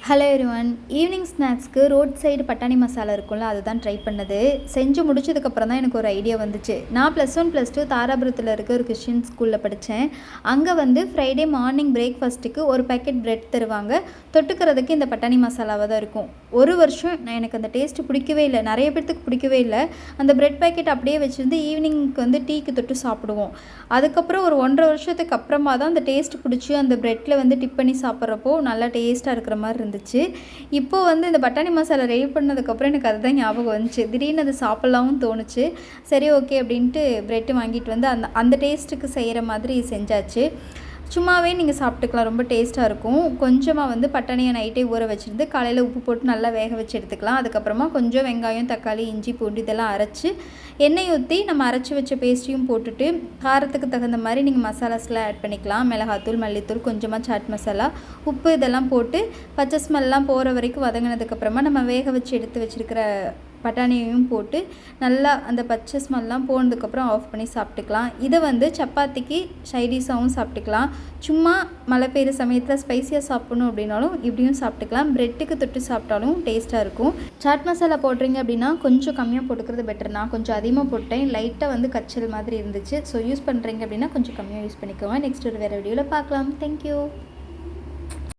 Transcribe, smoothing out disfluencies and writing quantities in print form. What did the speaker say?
Hello everyone. Evening ஸ்நாக்ஸ்க்கு road side பட்டாணி மசாலா இருக்கும்ல, அதுதான் ட்ரை பண்ணது. செஞ்சு முடிச்சதுக்கப்புறம் தான் எனக்கு ஒரு ஐடியா வந்துச்சு. நான் +1 +2 தாராபுரத்தில் இருக்க ஒரு கிறிஸ்டின் ஸ்கூலில் படித்தேன். அங்கே ஃப்ரைடே மார்னிங் பிரேக்ஃபாஸ்ட்டுக்கு ஒரு பேக்கெட் பிரெட் தருவாங்க. தொட்டுக்கிறதுக்கு இந்த பட்டாணி மசாலாவாக தான் இருக்கும். ஒரு வருஷம் எனக்கு அந்த டேஸ்ட்டு பிடிக்கவே இல்லை. நிறைய பேர்த்துக்கு பிடிக்கவே இல்லை. அந்த பிரெட் பேக்கெட் அப்படியே வச்சுருந்து ஈவினிங்க்கு டீக்கு தொட்டு சாப்பிடுவோம். அதுக்கப்புறம் ஒரு 1.5 வருஷத்துக்கு அப்புறமா தான் அந்த டேஸ்ட் பிடிச்சி அந்த பிரெட்டில் டிப் பண்ணி சாப்பிட்றப்போ நல்லா டேஸ்ட்டாக இருக்கிற மாதிரி இருந்துச்சு. இப்போது இந்த பட்டாணி மசாலா ரெடி பண்ணதுக்கப்புறம் எனக்கு அதுதான் ஞாபகம் வந்துச்சு. திடீர்னு அது சாப்பிட்லாவும் தோணுச்சு. சரி ஓகே அப்படின்ட்டு பிரெட்டு வாங்கிட்டு அந்த டேஸ்ட்டுக்கு செய்கிற மாதிரி செஞ்சாச்சு. சும்மாவே நீங்கள் சாப்பிட்டுக்கலாம், ரொம்ப டேஸ்ட்டாக இருக்கும். கொஞ்சமாக பட்டாணியை நைட்டே ஊற வச்சுருந்து காலையில் உப்பு போட்டு நல்லா வேக வச்சு எடுத்துக்கலாம். அதுக்கப்புறமா கொஞ்சம் வெங்காயம், தக்காளி, இஞ்சி, பூண்டு இதெல்லாம் அரைச்சி எண்ணெய் ஊற்றி நம்ம அரைச்சி வச்ச பேஸ்ட்டையும் போட்டுட்டு காரத்துக்கு தகுந்த மாதிரி நீங்கள் மசாலாஸ்லாம் ஆட் பண்ணிக்கலாம். மிளகாத்தூள், மல்லித்தூள், கொஞ்சமாக சாட் மசாலா, உப்பு இதெல்லாம் போட்டு பச்சை ஸ்மெல்லாம் போகிற வரைக்கும் வதங்கினதுக்கப்புறமா நம்ம வேக வச்சு எடுத்து வச்சுருக்கிற பட்டாணியையும் போட்டு நல்லா அந்த பச்சை ஸ்மெல்லாம் போனதுக்கப்புறம் ஆஃப் பண்ணி சாப்பிட்டுக்கலாம். இதை சப்பாத்திக்கு சைடிஷாகவும் சாப்பிட்டுக்கலாம். சும்மா மழை பெய்கிற சமயத்தில் ஸ்பைஸியாக சாப்பிட்ணும் அப்படின்னாலும் இப்படியும் சாப்பிட்டுக்கலாம். ப்ரெட்டுக்கு தொட்டு சாப்பிட்டாலும் டேஸ்ட்டாக இருக்கும். சாட் மசாலா போடுறீங்க அப்படின்னா கொஞ்சம் கம்மியாக போட்டுக்கிறது பெட்டர். நான் கொஞ்சம் அதிகமாக போட்டேன். லைட்டாக கச்சல் மாதிரி இருந்துச்சு. ஸோ யூஸ் பண்ணுறீங்க அப்படின்னா கொஞ்சம் கம்மியாக யூஸ் பண்ணிக்கோங்க. நெக்ஸ்ட் ஒரு வேறு வீடியோவில் பார்க்கலாம். தேங்க்யூ.